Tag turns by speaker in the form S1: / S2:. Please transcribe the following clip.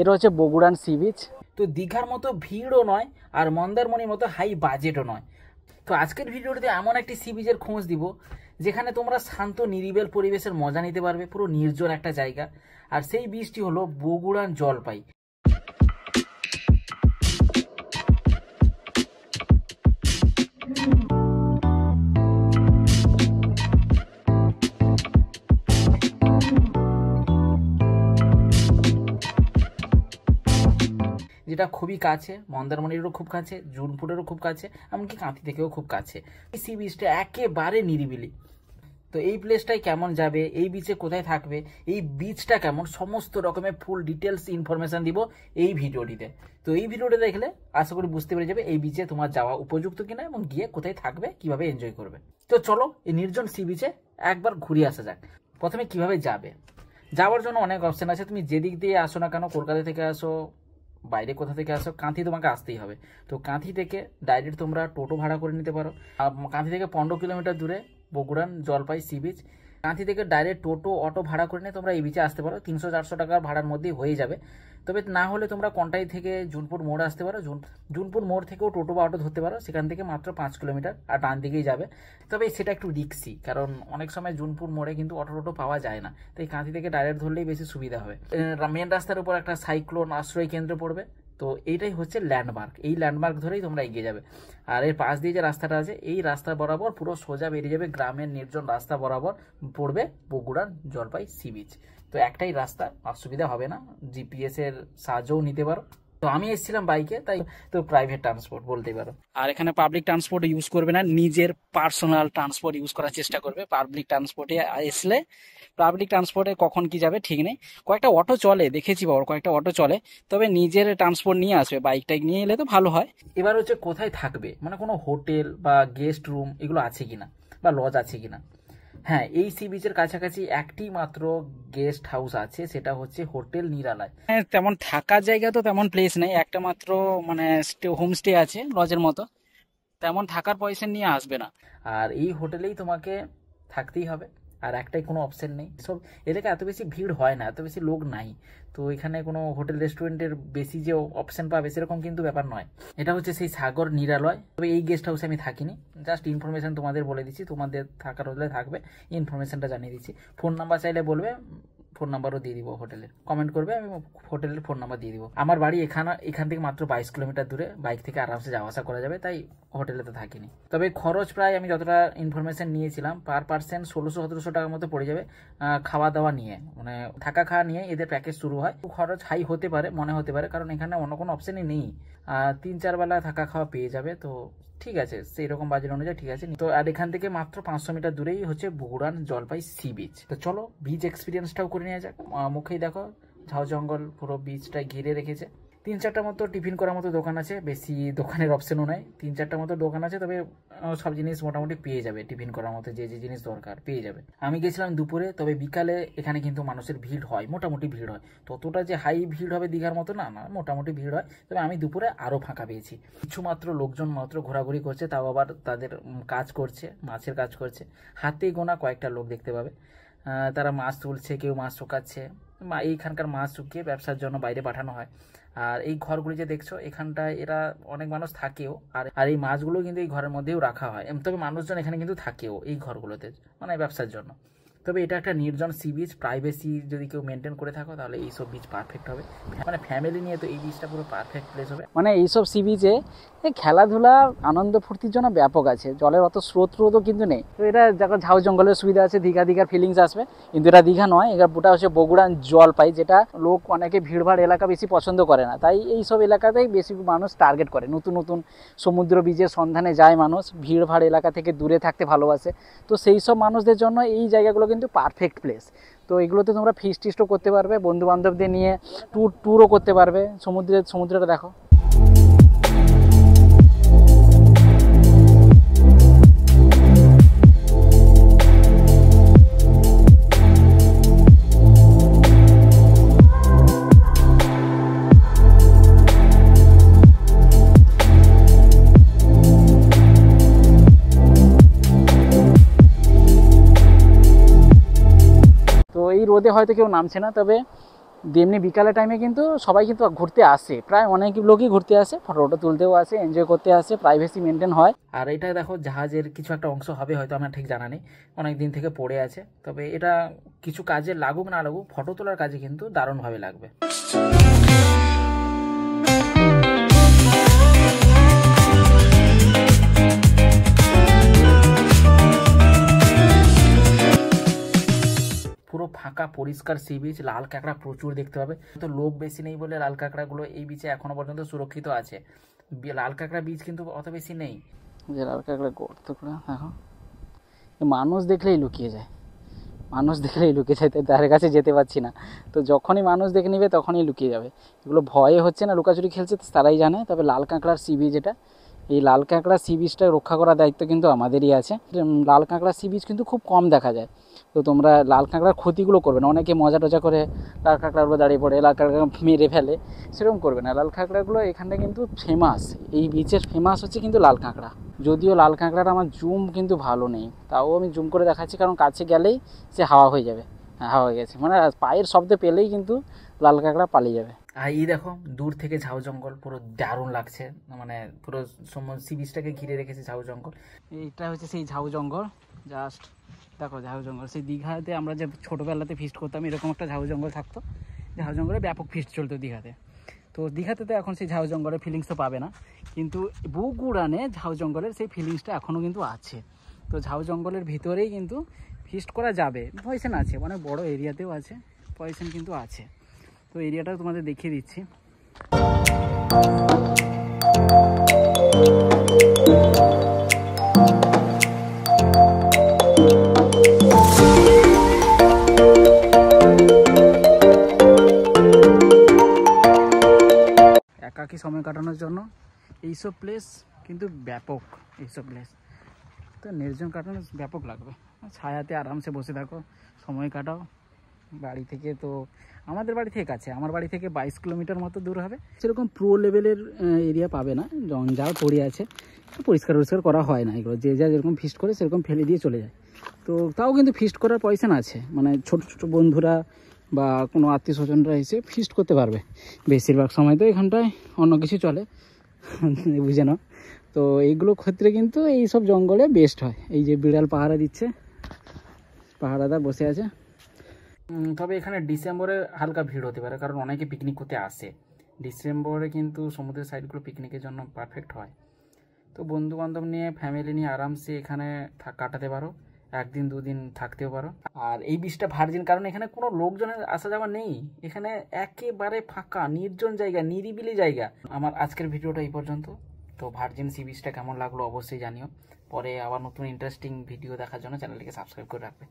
S1: এটা হচ্ছে বগুড়ান sea beach. তো দীঘার মতো ভিড়ও নয় আর মন্দারমণির মতো হাই বাজেটও নয়। তো আজকের ভিডিওটিতে এমন একটি সি বিচের খোঁজ দিব যেখানে তোমরা শান্ত নিরিবিল পরিবেশের মজা নিতে পারবে, পুরো নির্জন একটা জায়গা। আর সেই বিচটি হলো বগুড়ান জলপাই। যেটা খুবই কাছে, মন্দারমণিরও খুব কাছে, জুনপুরেরও খুব কাছে, এমনকি কাঁথি থেকেও খুব কাছে। এই সি বিচটা একেবারে নিরিবিলি। তো এই প্লেসটাই কেমন যাবে, এই বিচে কোথায় থাকবে, এই বিচটা কেমন, সমস্ত রকমের ফুল ডিটেলস ইনফরমেশন দিব এই ভিডিওটিতে। তো এই ভিডিওটা দেখলে আশা করি বুঝতে পেরে যাবে এই বিচে তোমার যাওয়া উপযুক্ত কিনা এবং গিয়ে কোথায় থাকবে, কিভাবে এনজয় করবে। তো চলো এই নির্জন সি বিচে একবার ঘুরে আসা যাক। প্রথমে কিভাবে যাবে, যাওয়ার জন্য অনেক অপশন আছে। তুমি যেদিক দিয়ে আসো না কেন, কলকাতা থেকে আসো, বাইরে কোথা থেকে আসো, কাঁথি তোমাকে আসতেই হবে। তো কাঁথি থেকে ডাইরেক্ট তোমরা টোটো ভাড়া করে নিতে পারো। কাঁথি থেকে 15 কিলোমিটার দূরে বগুড়ান জলপাই সি বিচ। কাঁথি থেকে ডাইরেক্ট টোটো অটো ভাড়া করে নিয়ে তোমরা এই বিচে আসতে পারো। 300-400 টাকার ভাড়ার মধ্যেই হয়ে যাবে। তবে না হলে তোমরা কন্টাই থেকে জুনপুর মোড় আসতে পারো। জুনপুর মোড় থেকেও টোটো বা অটো ধরতে পারো, সেখান থেকে মাত্র 5 কিলোমিটার আর ডান দিকেই যাবে। তবে সেটা একটু রিক্সি, কারণ অনেক সময় জুনপুর মোড়ে কিন্তু অটো টোটো পাওয়া যায় না। তাই কাঁথি থেকে ডাইরেক্ট ধরলেই বেশি সুবিধা হবে। মেন রাস্তার উপর একটা সাইক্লোন আশ্রয় কেন্দ্র পড়বে। তো এইটাই হচ্ছে ল্যান্ডমার্ক। এই ল্যান্ডমার্ক ধরেই তোমরা এগিয়ে যাবে। আর এর পাশ দিয়ে যে রাস্তাটা আছে, এই রাস্তা বরাবর পুরো সোজা বেরিয়ে যাবে, গ্রামের নির্জন রাস্তা বরাবর পড়বে বগুড়ার জলপাই সি বিচ। তো একটাই রাস্তা, অসুবিধা হবে না, জিপিএস এর সাহায্যও নিতে পারো। তো আমি এসেছিলাম বাইকে, তাই তো প্রাইভেট ট্রান্সপোর্ট বলতেই পারো। আর এখানে পাবলিক ট্রান্সপোর্ট ইউজ করবে না, নিজের পার্সোনাল ট্রান্সপোর্ট ইউজ করার চেষ্টা করবে। পাবলিক ট্রান্সপোর্টে আসলে পাবলিক ট্রান্সপোর্টে কখন কি যাবে ঠিক নেই। কয়েকটা অটো চলে, দেখেছি বাবা, কয়েকটা অটো চলে। তবে নিজের ট্রান্সপোর্ট নিয়ে আসবে, বাইক টাইক নিয়ে এলে তো ভালো হয়। এবার হচ্ছে কোথায় থাকবে, মানে কোনো হোটেল বা গেস্ট রুম এগুলো আছে কিনা, বা লজ আছে কিনা। হ্যাঁ, এই সি বিচের কাছাকাছি একটি মাত্র গেস্ট হাউস আছে, সেটা হচ্ছে হোটেল নিরালয়। হ্যাঁ, তেমন থাকার জায়গা তো তেমন প্লেস নেই, একটা মাত্র মানে হোমস্টে আছে লজের মতো। তেমন থাকার পয়সা নিয়ে আসবে না, আর এই হোটেলেই তোমাকে থাকতেই হবে। আর একটাই, কোনো অপশন নেই। সব এলাকা এত বেশি ভিড় হয় না, এত বেশি লোক নাই। তো এখানে কোনো হোটেল রেস্টুরেন্টের বেশি যে অপশন পাবে সেরকম কিন্তু ব্যাপার নয়। এটা হচ্ছে সেই সাগর নিরালয়। তবে এই গেস্ট হাউসে আমি থাকিনি, জাস্ট ইনফরমেশন তোমাদের বলে দিচ্ছি। তোমাদের থাকার হলে থাকবে, ইনফরমেশনটা জানিয়ে দিচ্ছি। ফোন নাম্বার চাইলে বলবে, ফোন নাম্বারও দিয়ে দিব হোটেলের। কমেন্ট করবে, আমি হোটেলের ফোন নাম্বার দিয়ে দিব। আমার বাড়ি এখান থেকে মাত্র 22 কিলোমিটার দূরে, বাইক থেকে আরামসে যাওয়া আসা করা যাবে, তাই হোটেলে তো থাকিনি। তবে খরচ প্রায় আমি যতটা ইনফরমেশন নিয়েছিলাম, পার পার্সন 1600-1700 টাকার মতো পড়ে যাবে। খাওয়া দাওয়া নিয়ে, মানে থাকা খাওয়া নিয়ে এদের প্যাকেজ শুরু হয়। খরচ হাই হতে পারে, মনে হতে পারে, কারণ এখানে অন্য কোনো অপশনই নেই। 3-4 বেলা থাকা খাওয়া পেয়ে যাবে। তো ঠিক আছে, সেই রকম বাজেট অনুযায়ী ঠিক আছে। তো আর এখান থেকে মাত্র 500 মিটার দূরেই হচ্ছে বগুড়ান জলপাই সি বিচ। তো চলো বিচ এক্সপিরিয়েন্সটাও করে নেওয়া যাক। মুখেই দেখো ঝাউ জঙ্গল পুরো বিচটা ঘিরে রেখেছে। 3-4টা মতো টিফিন করার মতো দোকান আছে, বেশি দোকানের অপশনও নাই। 3-4টা মতো দোকান আছে, তবে সব জিনিস মোটামুটি পেয়ে যাবে। টিফিন করার মতো যে যে জিনিস দরকার পেয়ে যাবে। আমি গেছিলাম দুপুরে, তবে বিকালে এখানে কিন্তু মানুষের ভিড় হয়, মোটামুটি ভিড় হয়। ততটা যে হাই ভিড় হবে দীঘার মতো না, মোটামুটি ভিড় হয়। তবে আমি দুপুরে আরও ফাঁকা পেয়েছি। কিছু মাত্র লোকজন মাত্র ঘোরাঘুরি করছে, তাও আবার তাদের কাজ করছে, মাছের কাজ করছে। হাতে গোনা কয়েকটা লোক দেখতে পাবে, তারা মাছ তুলছে, কেউ মাছ শুকাচ্ছে। এইখানকার মাছ শুকিয়ে ব্যবসার জন্য বাইরে পাঠানো হয়। আর এই ঘরগুলি যে দেখছো, এখানটায় এরা অনেক মানুষ থাকেও। আর এই মাছগুলো কিন্তু এই ঘরের মধ্যেও রাখা হয়। তবে মানুষজন এখানে কিন্তু থাকেও এই ঘরগুলোতে, মানে ব্যবসার জন্য। তবে এটা একটা নির্জন সি বিচ, প্রাইভেসি যদি কেউ মেনটেন করে থাকো তাহলে এইসব বিচ পারফেক্ট হবে। মানে ফ্যামিলি নিয়ে তো এই বিচটা পুরো পারফেক্ট প্লেস হবে। মানে এইসব সি বিচে খেলাধুলা আনন্দ ফুর্তির জন্য ব্যাপক আছে, জলের অত স্রোতও কিন্তু নেই। তো এটা যখন ঝাউ জঙ্গলের সুবিধা আছে, দীঘার ফিলিংস আসবে। কিন্তু এটা দীঘা নয়, এটা হচ্ছে বগুড়ান জলপাই, যেটা লোক অনেকে ভিড়ভাড় এলাকা বেশি পছন্দ করে না। তাই এইসব এলাকাতেই বেশি মানুষ টার্গেট করে। নতুন নতুন সমুদ্র বীচের সন্ধানে যায় মানুষ, ভিড়ভাড় এলাকা থেকে দূরে থাকতে ভালোবাসে। তো সেই সব মানুষদের জন্য এই জায়গাগুলো কিন্তু পারফেক্ট প্লেস। তো এগুলোতে তোমরা ফিস্টও করতে পারবে, বন্ধু বান্ধবদের নিয়ে ট্যুরও করতে পারবে। সমুদ্রটা দেখো। এই রোদে হয়তো কেউ নামছে না, তবে
S2: এমনি বিকালের টাইমে কিন্তু সবাই কিন্তু ঘুরতে আসে, প্রায় অনেক লোকই ঘুরতে আসে, ফটো তুলতেও আসে, এনজয় করতে আসে, প্রাইভেসি মেনটেন হয়।
S1: আর এটা দেখো জাহাজের কিছু একটা অংশ হবে, হয়তো আমার ঠিক জানা নেই, অনেক দিন থেকে পড়ে আছে। তবে এটা কিছু কাজে লাগুক না লাগুক, ফটো তোলার কাজে কিন্তু দারুণভাবে লাগবে। পুরো ফাঁকা পরিষ্কার সি বিচ, লাল কাঁকড়া প্রচুর দেখতে পাবে। তো লোক বেশি নেই বলে লাল কাঁকড়াগুলো এই বিচে এখনো পর্যন্ত সুরক্ষিত আছে। লাল কাঁকড়া বীজ কিন্তু অত বেশি নেই।
S2: যে লাল কাঁকড়া গর্ত করে দেখো, মানুষ দেখলেই লুকিয়ে যায়, মানুষ দেখলেই লুকিয়ে যায়, তাই তার কাছে যেতে পারছি না। তো যখনই মানুষ দেখে নেবে তখনই লুকিয়ে যাবে। এগুলো ভয়ে হচ্ছে না, লুকাচুরি খেলছে তারাই জানে। তবে লাল কাঁকড়ার সি বিচ এটা, এই লাল কাঁকড়া সি বিচটা রক্ষা করার দায়িত্ব কিন্তু আমাদেরই আছে। লাল কাঁকড়া সি বিচ কিন্তু খুব কম দেখা যায়। তো তোমরা লাল কাঁকড়ার ক্ষতিগুলো করবে না। অনেকে মজা টজা করে লাল কাঁকড়ার উপর দাঁড়িয়ে পড়ে লাল কাঁকড়া মেরে ফেলে, সেরকম করবে না। লাল কাঁকড়াগুলো এখানটা কিন্তু ফেমাস, এই বিচের ফেমাস হচ্ছে কিন্তু লাল কাঁকড়া। যদিও লাল কাঁকড়ার আমার জুম কিন্তু ভালো নেই, তাও আমি জুম করে দেখাচ্ছি, কারণ কাছে গেলেই সে হাওয়া হয়ে যাবে। হ্যাঁ, হাওয়া হয়ে গেছে, মানে পায়ের শব্দ পেলেই কিন্তু লাল কাঁকড়া পালিয়ে যাবে।
S1: আর এই দেখো দূর থেকে ঝাউ জঙ্গল, পুরো দারুণ লাগছে, মানে পুরো সি বিচটাকে ঘিরে রেখেছে ঝাউ জঙ্গল।
S2: এইটা হচ্ছে সেই ঝাউ জঙ্গল, জাস্ট দেখো ঝাউ জঙ্গল। সেই দীঘাতে আমরা যে ছোটোবেলাতে ফিস্ট করতাম, এরকম একটা ঝাউ জঙ্গল থাকতো। ঝাউ জঙ্গলে ব্যাপক ফিস্ট চলতো দীঘাতে। তো দীঘাতে তো এখন সেই ঝাউ জঙ্গলের ফিলিংস তো পাবে না, কিন্তু বগুড়ানে ঝাউ জঙ্গলের সেই ফিলিংসটা এখনও কিন্তু আছে। তো ঝাউ জঙ্গলের ভিতরেই কিন্তু ফিস্ট করা যাবে। পয়সেন আছে, অনেক বড় এরিয়াতেও আছে, পয়সেন কিন্তু আছে। তো এরিয়াটাও তোমাদের দেখিয়ে দিচ্ছি। একাকী সময় কাটানোর জন্য এইসব প্লেস কিন্তু ব্যাপক। এইসব প্লেস তো নির্জন কাটানো ব্যাপক লাগবে, ছায়াতে আরামসে বসে থাকো, সময় কাটাও। বাড়ি থেকে তো আমাদের বাড়ি থেকে কাছে, আমার বাড়ি থেকে 22 কিলোমিটার মতো দূর হবে। সেরকম প্রো লেভেলের এরিয়া পাবে না, জঞ্জাল পড়ে আছে, পরিষ্কার করা হয় না এগুলো। যে যা যেরকম ফিস্ট করে সেরকম ফেলে দিয়ে চলে যায়। তো তাও কিন্তু ফিস্ট করার পয়সা না আছে, মানে ছোট ছোট বন্ধুরা বা কোনো আত্মীয় স্বজনরা এসে ফিস্ট করতে পারবে। বেশিরভাগ সময় তো এখানটায় অন্য কিছু চলে, বুঝে নাও। তো এইগুলো ক্ষেত্রে কিন্তু এইসব জঙ্গলে বেস্ট হয়। এই যে বিড়াল পাহারা দিচ্ছে, পাহারাদার বসে আছে।
S1: তবে এখানে ডিসেম্বরে হালকা ভিড় হতে পারে, কারণ অনেকে পিকনিক করতে আসে। ডিসেম্বরে কিন্তু সমুদ্রের সাইডগুলো পিকনিকের জন্য পারফেক্ট হয়। তো বন্ধু বান্ধব নিয়ে, ফ্যামিলি নিয়ে আরামসে এখানে কাটাতে পারো, একদিন দুদিন থাকতেও পারো। আর এই বিচটা ভার্জিন, কারণ এখানে কোনো লোকজনের আসা যাওয়া নেই, এখানে একেবারে ফাঁকা নির্জন জায়গা, নিরিবিলি জায়গা। আমার আজকের ভিডিওটা এই পর্যন্ত। তো ভার্জিন সি বিচটা কেমন লাগলো অবশ্যই জানিও। পরে আবার নতুন ইন্টারেস্টিং ভিডিও দেখার জন্য চ্যানেলটিকে সাবস্ক্রাইব করে রাখবে।